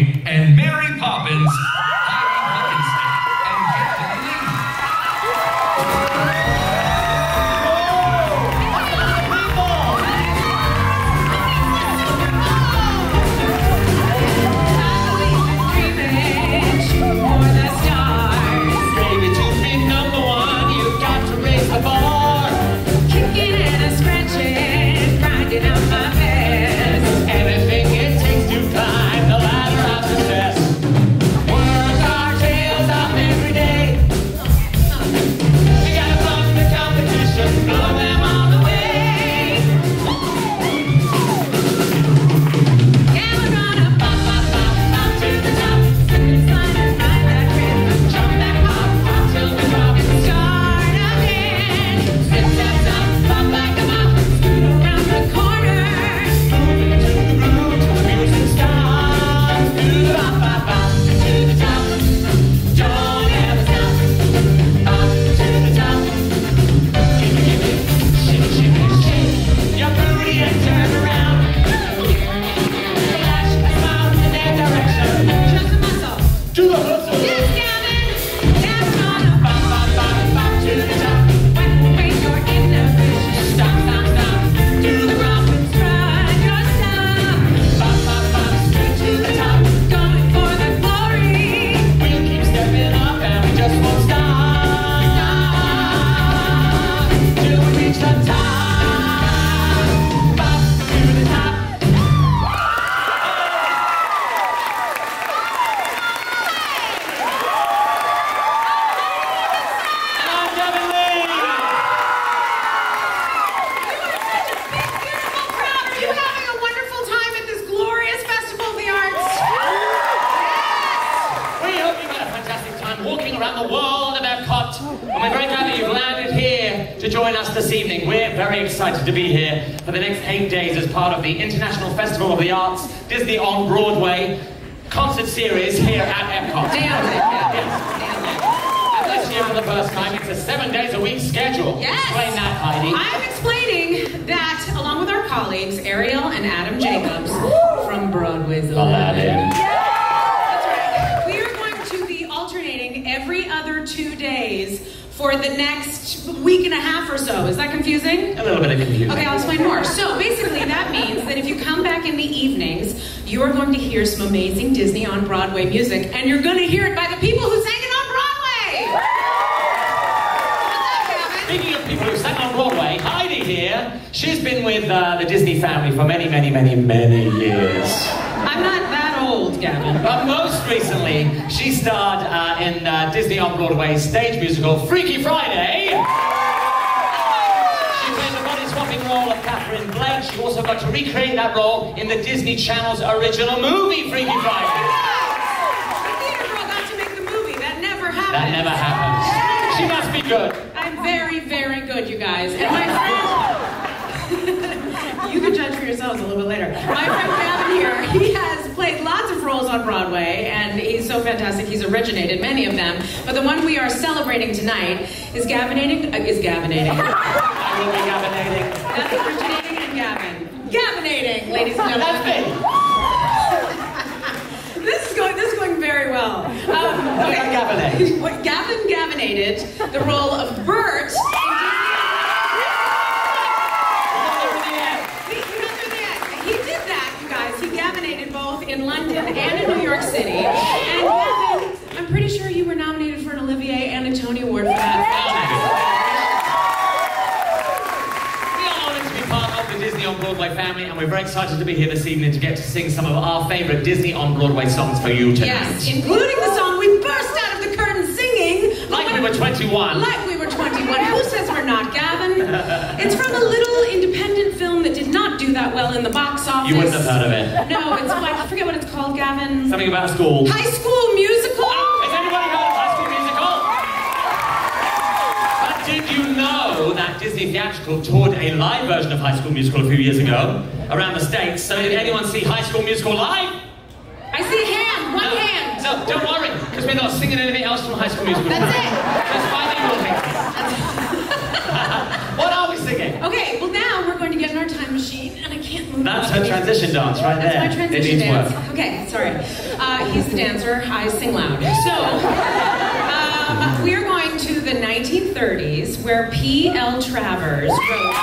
Gavin and Mary Poppins, Heidi Blickenstaff and Gavin. Walking around the world of EPCOT, and we're very glad that you've landed here to join us this evening. We're very excited to be here for the next 8 days as part of the International Festival of the Arts Disney on Broadway concert series here at EPCOT. Nailed it. Yes. And this year for the first time, it's a 7-days-a-week schedule. Yes. Explain that, Heidi. I'm explaining that, along with our colleagues, Ariel and Adam Jacobs from Broadway's Aladdin. Every other 2 days for the next week and a half or so. Is that confusing? A little bit of confusing. Okay, I'll explain more. So basically that means that if you come back in the evenings, you are going to hear some amazing Disney on Broadway music, and you're going to hear it by the people who sang it on Broadway! What's up, Gavin? Speaking of people who sang on Broadway, Heidi here, she's been with the Disney family for many, many, many, many years. I'm not that old, Gavin. But most recently, she starred in Disney on Broadway's stage musical Freaky Friday. She played the body-swapping role of Catherine Blake. She also got to recreate that role in the Disney Channel's original movie, Freaky Friday. The theater girl got to make the movie. That never happened. That never happens. She must be good. I'm very, very good, you guys. And my friend... You can judge for yourselves a little bit later. My friend Gavin here, he has played lots of roles on Broadway, and he's so fantastic. He's originated many of them. But the one we are celebrating tonight is Gavinating. I will be Gavinating. That's originating and Gavin. Gavinating, ladies and gentlemen. That's me. This is going very well. Okay. Gavin Gavinated the role of Bert in in London and in New York City. And Gavin, I'm pretty sure you were nominated for an Olivier and a Tony Award for that. We are honored to be part of the Disney on Broadway family, and we're very excited to be here this evening to get to sing some of our favorite Disney on Broadway songs for you tonight. Yes, including the song we burst out of the curtain singing. Like we were 21. Like we were 21. Who says we're not, Gavin? It's from a little independent film that did not do that well in the box office. You wouldn't have heard of it. No, it's like, I forget what it's called, Gavin. Something about school. High School Musical? Has anybody heard of High School Musical? But did you know that Disney Theatrical toured a live version of High School Musical a few years ago around the States? So did anyone see High School Musical live? I see a hand, one hand. No, don't worry, because we're not singing anything else from High School Musical. That's it. That's why they will. What are we singing? Okay, well now we're going to get in our time machine, and I can't move. That's her transition dance right there. That's my transition it needs dance. work. Okay, sorry. He's the dancer. I sing loud. So, we are going to the 1930s, where P.L. Travers wrote.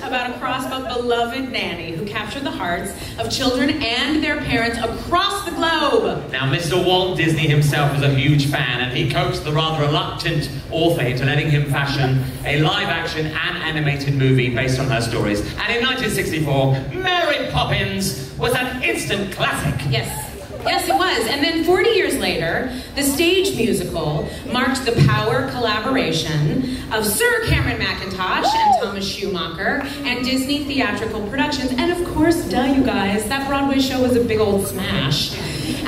About a crossbow beloved nanny who captured the hearts of children and their parents across the globe. Now, Mr. Walt Disney himself was a huge fan, and he coaxed the rather reluctant author into letting him fashion a live-action and animated movie based on her stories. And in 1964, Mary Poppins was an instant classic. Yes. Yes, it was. And then 40 years later, the stage musical marked the power collaboration of Sir Cameron McIntosh and Thomas Schumacher and Disney Theatrical Productions. And of course, duh, you guys, that Broadway show was a big old smash.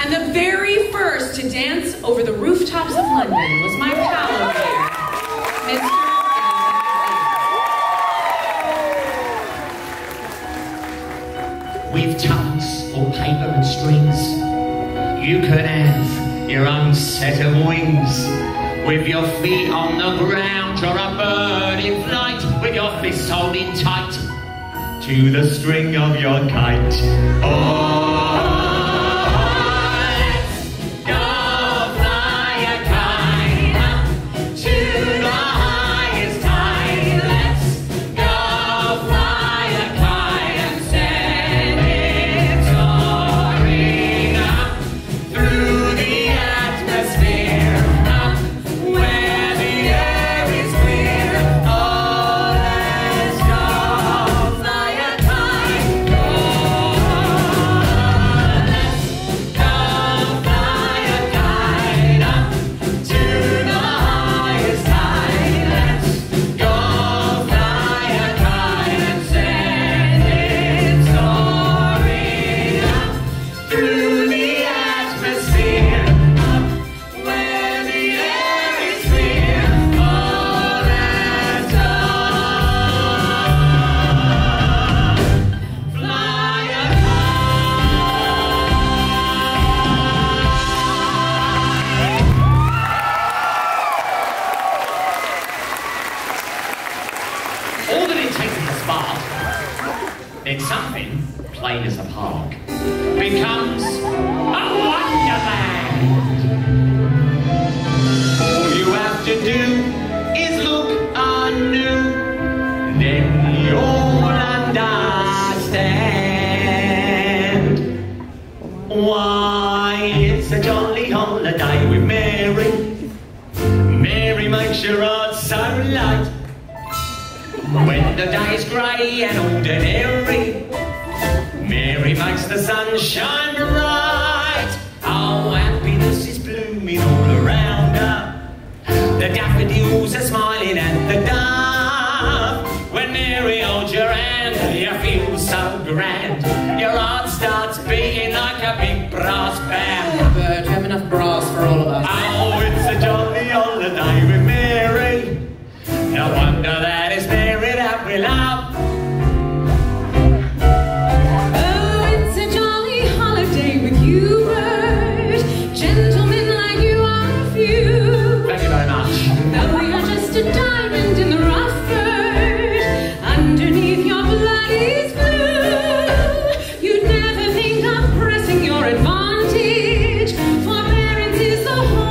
And the very first to dance over the rooftops of London was my pal over here, Mr. Gavin. With tucks or paper and strings, you could have your own set of wings. With your feet on the ground, you're a bird in flight, with your fists holding tight to the string of your kite. Oh, let's go fly a kite up to the highest high. Let's go fly a kite and send it soaring up through the atmosphere, up where the air is clear. Oh, let's go fly a kite. Oh, let's go fly a kite up to the highest high. Let's go fly a kite and send it soaring up through the atmosphere, up where the air is clear. Oh, let's go fly a All that it takes is a spark, then something, plain as a park, becomes a wonderland. All you have to do is look anew, then you'll understand why it's a jolly holiday with Mary. Mary makes your heart so light. When the day's grey and ordinary, Mary makes the sun shine bright. Oh, happiness is blooming all around her. The daffodils are smiling at the dove. When Mary holds your hand, you feel so grand. Your heart starts beating like a big brass band. But you have enough brass for all of us. Oh, it's a jolly holiday with Mary. No wonder that it's Mary that we love. Oh, it's a jolly holiday with you, bird. Gentlemen like you are few. Thank you very much. Though you're just a diamond in the rough, bird, underneath your blood is blue. You'd never think of pressing your advantage, for parents is the whole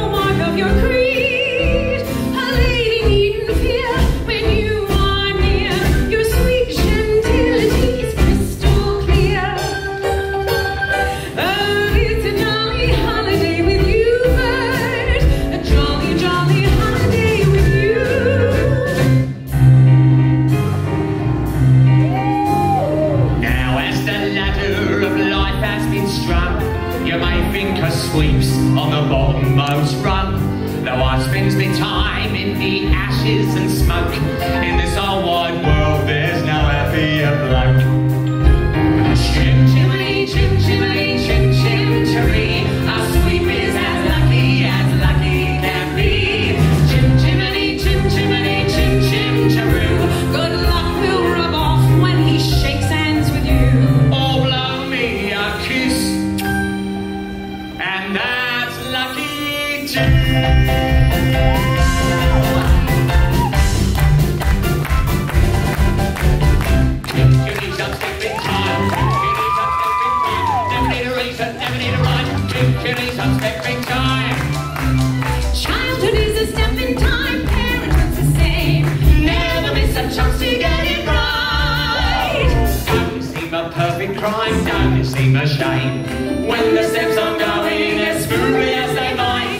chance to get it right. Don't seem a perfect crime, don't seem a shame. When the steps aren't going as smoothly as they might.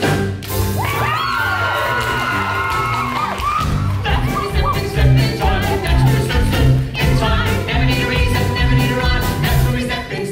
That's when we step in time, that's when we step in time. Never need a reason, never need a rhyme. That's when we step in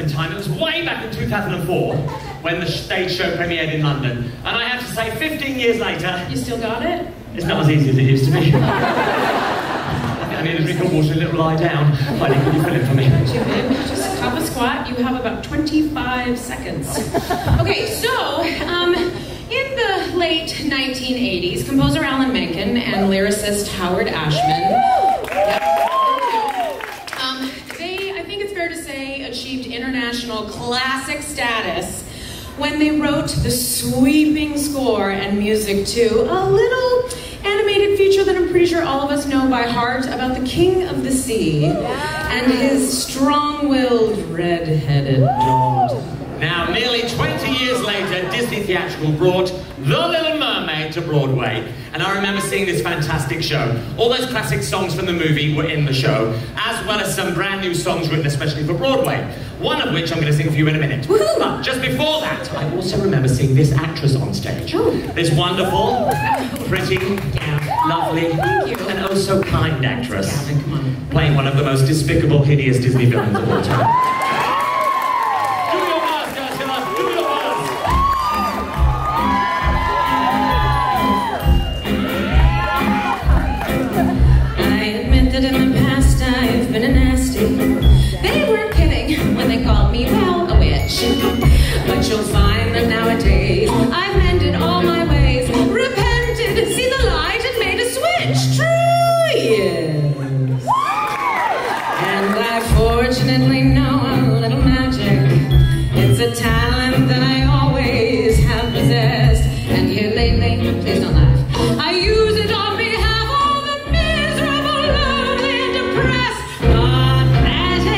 time. It was way back in 2004 when the stage show premiered in London. And I have to say, 15 years later... You still got it? It's not as easy as it used to be. I need a drink of water and a little lie down. Heidi, can you fill in for me? Just have a squat. You have about 25 seconds. Okay, so, in the late 1980s, composer Alan Menken and lyricist Howard Ashman... achieved international classic status when they wrote the sweeping score and music to a little animated feature that I'm pretty sure all of us know by heart about the King of the Sea and his strong-willed red-headed daughter. Now, nearly 20 years later, Disney Theatrical brought The Little Mermaid to Broadway, and I remember seeing this fantastic show. All those classic songs from the movie were in the show, as well as some brand new songs written especially for Broadway, one of which I'm going to sing for you in a minute. Woohoo! But just before that, I also remember seeing this actress on stage. Oh. This wonderful, pretty, lovely, and oh so kind actress. Gavin, come on. Playing one of the most despicable, hideous Disney villains of all time. In the past I've been a nasty. They weren't kidding when they called me, well, a witch. But you'll find that nowadays I've mended all my ways, repented, seen the light and made a switch. True, yes. And I fortunately know a little magic. It's a talent that I always have possessed. And here lately, please don't laugh, I use it on behalf of the miserable, lonely, and depressed, pathetic,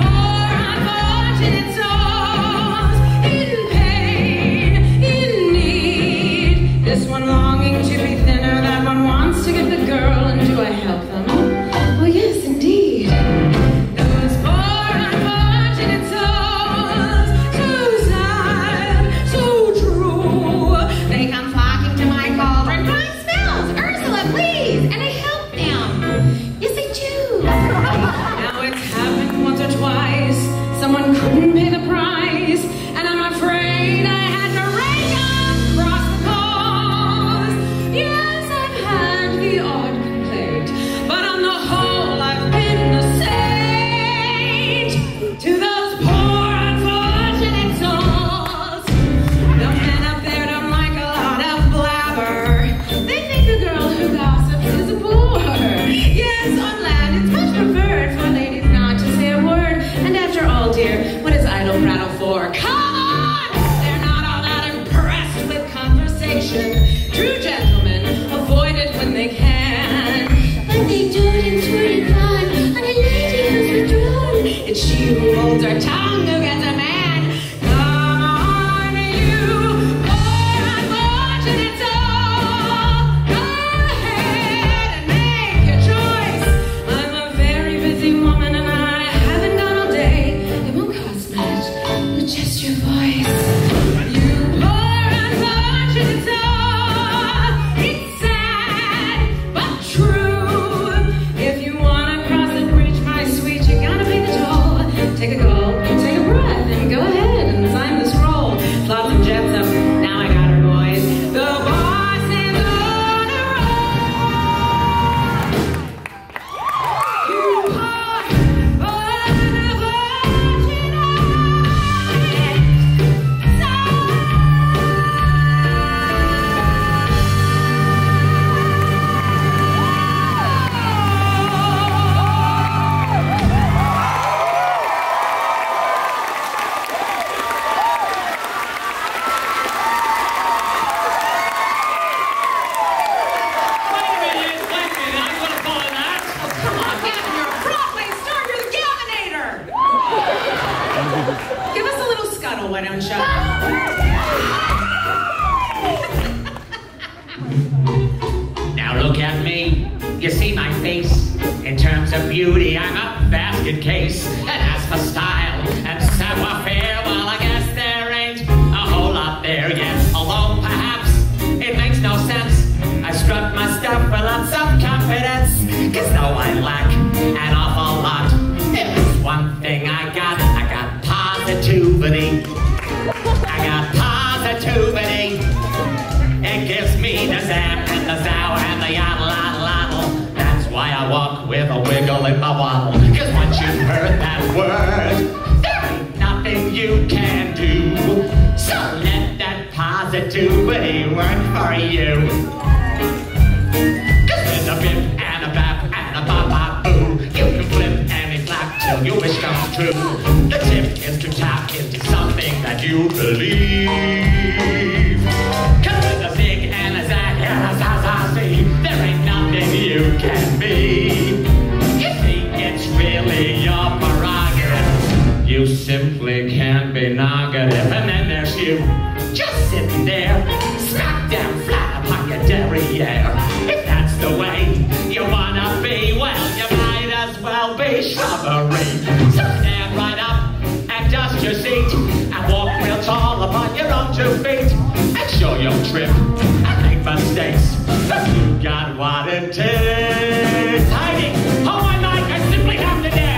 poor, unfortunate souls in pain, in need. This one longing to be thinner, that one wants to get the girl, and do I help them? Oh yes, indeed. Those poor, unfortunate souls, so sad, so true. They come flocking to to beauty, I'm a basket case. And as for style and savoir-faire, well, I guess there ain't a whole lot there yet. Although perhaps it makes no sense, I strut my stuff with lots of confidence. Cause though I lack an awful lot, there's one thing I got positivity. I got positivity. It gives me the zap and the zow and the yaddle-addle-addle. That's why I walk with a wiggle in my waddle. Cause once you've heard that word, there ain't nothing you can do. So let that positivity work for you. Cause there's a bip and a bap and a bop-bop-boo. You can flip any flap till your wish comes true. The tip is to tap into something that you believe. Cause with a zig and a zag and a za-za-zee, there ain't nothing you can be. You think it's really your prerogative, you simply can't be negative. And then there's you, just sitting there, smack down flat upon your derriere. If that's the way you wanna be, well, you might as well be shrubbery. So stand right up and dust your seat and walk real tall upon your own 2 feet. Make sure you'll trip and make mistakes, but you got what it takes. Heidi, hold my mic, I simply have to dance.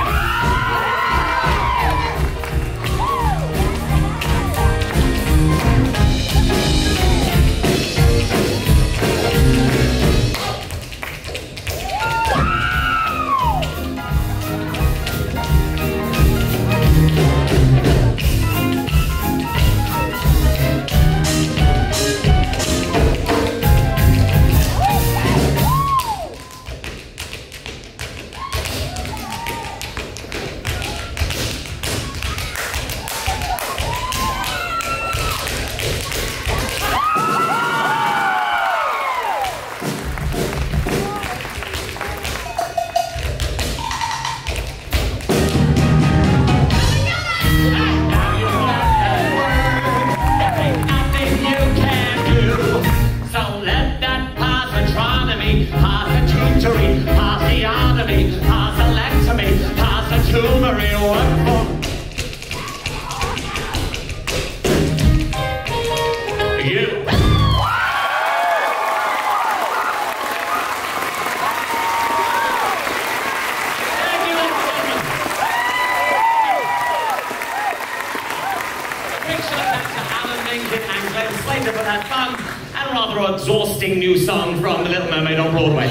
Exhausting new song from The Little Mermaid on Broadway.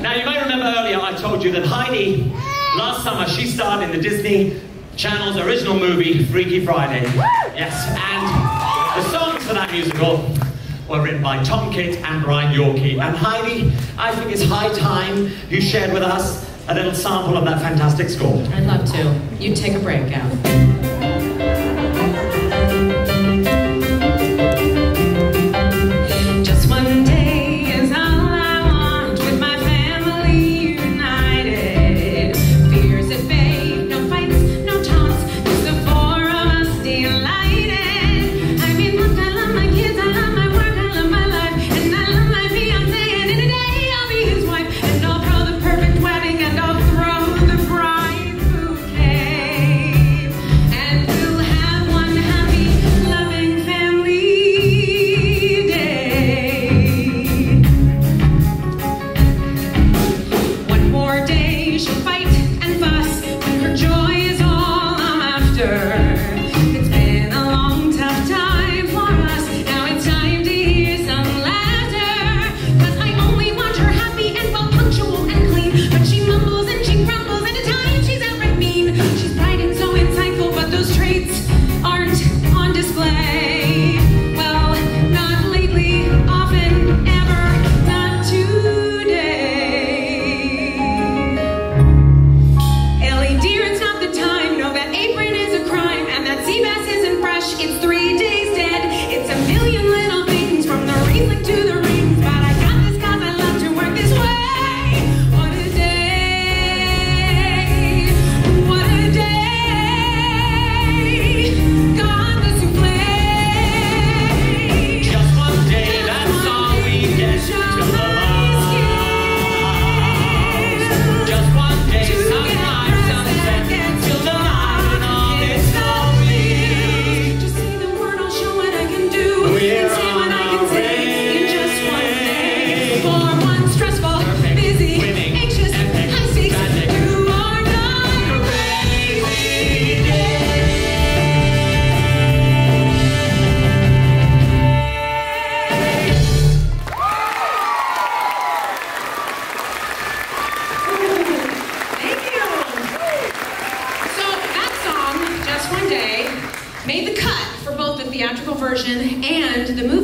Now, you may remember earlier I told you that Heidi, last summer, she starred in the Disney Channel's original movie, Freaky Friday. Yes, and the songs for that musical were written by Tom Kitt and Brian Yorkie. And Heidi, I think it's high time you shared with us a little sample of that fantastic score. I'd love to. You take a break, Gavin.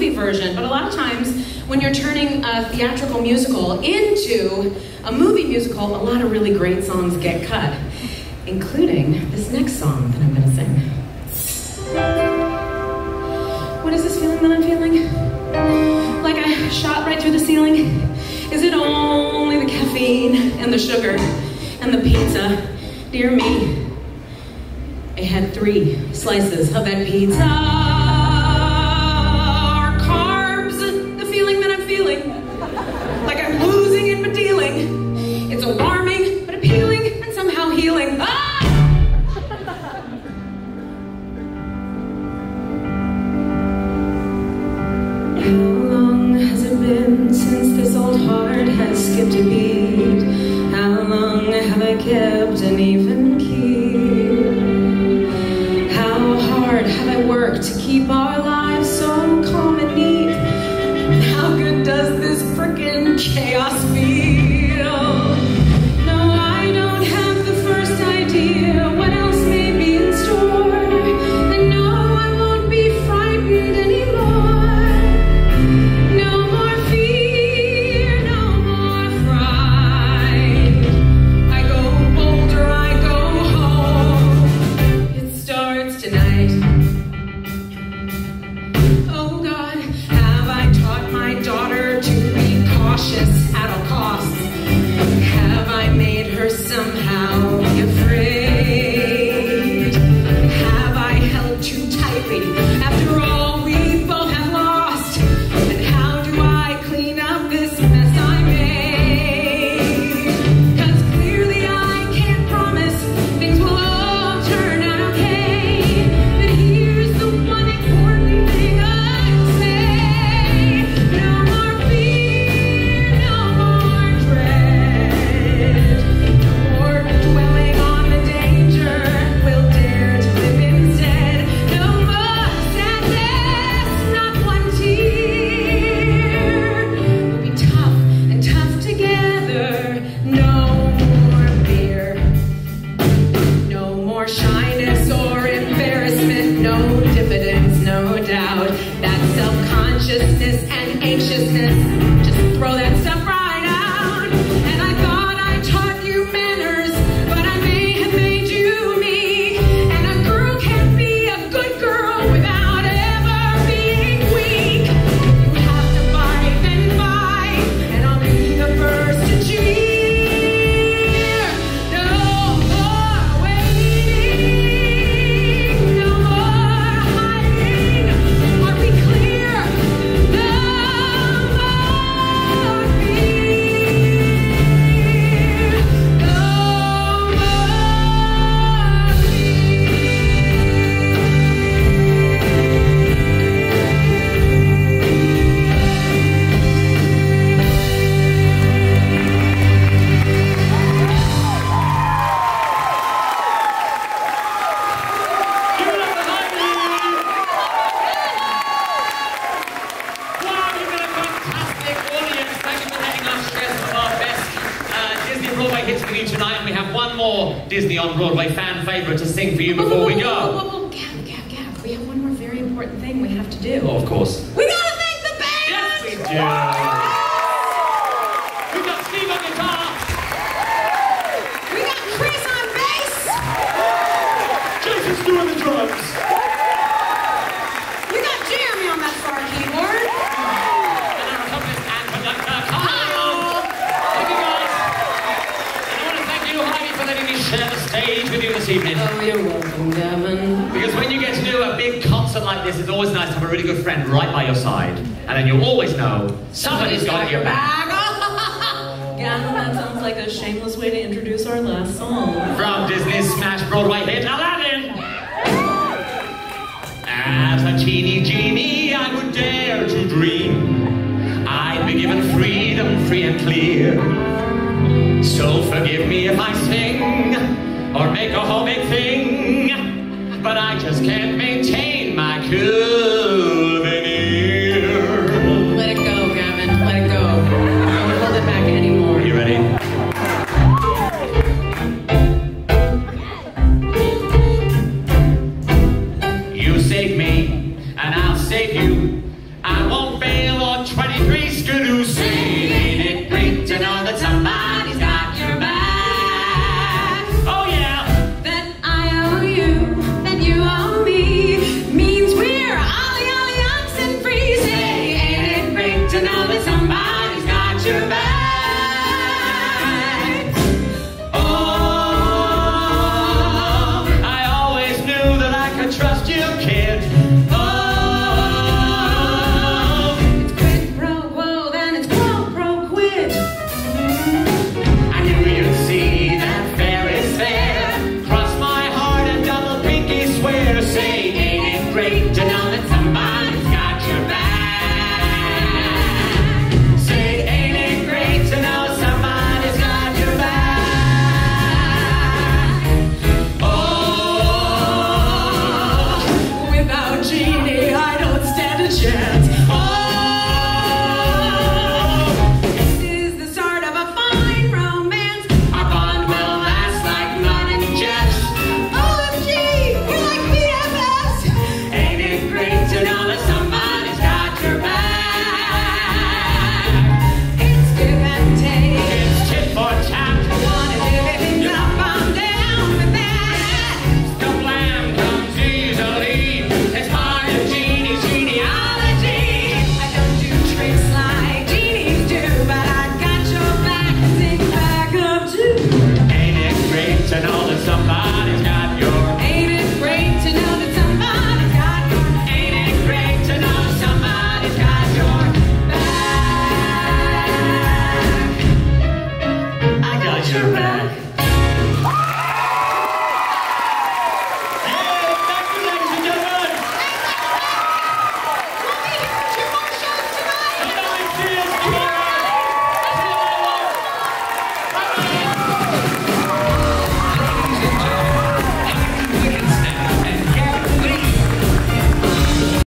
movie version, but a lot of times when you're turning a theatrical musical into a movie musical, a lot of really great songs get cut, including this next song that I'm going to sing. What is this feeling that I'm feeling? Like I shot right through the ceiling? Is it only the caffeine and the sugar and the pizza? Dear me, I had 3 slices of that pizza. Are carbs the feeling that I'm feeling? Like I'm losing in my dealing. It's alarming, but appealing, and somehow healing. Ah! How long has it been since this old heart has skipped a beat? How long have I kept an even key? How hard have I worked to keep our lives so calm and neat? And how good does this frickin' chaos feel? No, I don't have the first idea what else may be in store. And no, I won't be frightened anymore. No more fear, no more fright. I go bolder, I go home. It starts tonight. Oh God, have I taught my daughter to be cautious at all costs? Have I made her somehow be afraid? Have I held too tightly after all we both have lost? And how do I clean up this mess I made? 'Cause clearly I can't promise things will all turn out okay. But here's the one important thing I'll say. No more fear, no more dread. No more dwelling on the danger. We'll dare to live instead. No more sadness, not one tear. We'll be tough and tough together. No more fear. No more shyness or embarrassment. No diffidence, no doubt. That self-consciousness and anxiousness, just throw that stuff right out. And I thought I taught you manners, but I may have made you meek. And a girl can't be a good girl without ever being weak. You have to fight, then fight, and I'll be the first to cheer. No more waiting, no more hiding. Are we clear? No more fear, no Wow, you've got a fantastic audience. Thank you for letting us share some of our best Disney Broadway hits with you tonight. And we have one more Disney on Broadway fan favorite to sing for you before we go. Gav, we have one more very important thing we have to do. Oh, of course. We gotta thank the band! Yes, we do. We've got Steve on guitar. We got Chris on bass! Jason's doing the drums. We got Jeremy on that far keyboard! And our accompanist and conductor, Kyle. Thank you, guys. And I want to thank you, Heidi, for letting me share the stage with you this evening. Oh, you're welcome, Gavin. Because when you get to do a big concert like this, it's always nice to have a really good friend right by your side. And then you'll always know somebody's got your back. Gavin, that sounds like a shameless way to introduce our last song. From Disney's smash Broadway hit, Aladdin. As a teeny genie, I would dare to dream I'd be given freedom, free and clear. So forgive me if I sing or make a whole big thing, but I just can't maintain my cool veneer. Let it go, Gavin. Let it go. Don't hold it back anymore. You ready? You save me, and I'll save you. I won't Say, ain't it great to know that somebody's got your back? Oh yeah. That I owe you, that you owe me, means we're ollie, ollie, oxen free. Say, ain't it great to know that somebody's got your back?